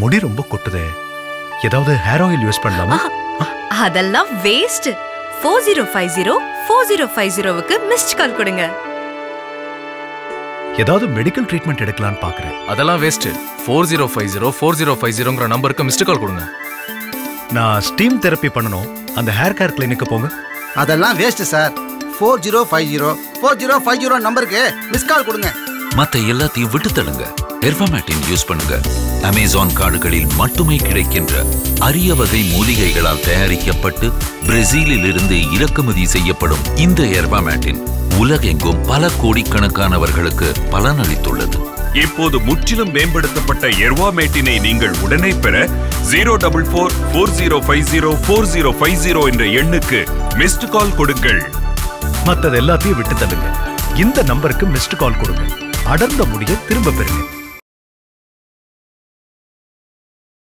முடி ரொம்ப கொட்டுதே. ஏதாவது ஹேர் ஆயில் யூஸ் பண்ணலாமா? அதெல்லாம் வேஸ்ட். 4050 மிஸ்ட் கால் கொடுங்க. ஏதாவது மெடிக்கல் ட்ரீட்மெண்ட் எடுக்கலாம்னு பாக்குறேன். அதெல்லாம் வேஸ்ட். 4050 நம்பருக்கு மிஸ்ட் கால் கொடுங்க. நான் ஸ்டீம் தெரப்பி பண்ணனும். அந்த ஹேர் கேர் கிளினிக்கு போங்க. அதெல்லாம் வேஸ்ட் சார். 4050 நம்பருக்கு மிஸ் கால் கொடுங்க. மத்த எல்லாத்தையும் விட்டு தள்ளுங்க. எர்வாமேட்டின் யூஸ் பண்ணுங்க. அமேசான் காடுகளில் மட்டுமே கிடைக்கின்ற அரிய வகை மூலிகைகளால் தயாரிக்கப்பட்டு பிரேசிலில் இருந்து இறக்குமதி செய்யப்படும் இந்த எர்வாமேட்டின் உலகெங்கும் பல கோடிக்கணக்கானவர்களுக்கு பலனளித்துள்ளது. இப்போது முற்றிலும் மேம்படுத்தப்பட்ட எர்வாமேட்டினை நீங்கள் உடனே பெற 04440504050 என்ற எண்ணுக்கு மிஸ்டு கால் கொடுங்கள். மத்தது எல்லாத்தையும் விட்டு தள்ளுங்க. இந்த நம்பருக்கு மிஸ்டு கால் கொடுங்க. அடர்ந்த முடியை திரும்ப பெறுங்க.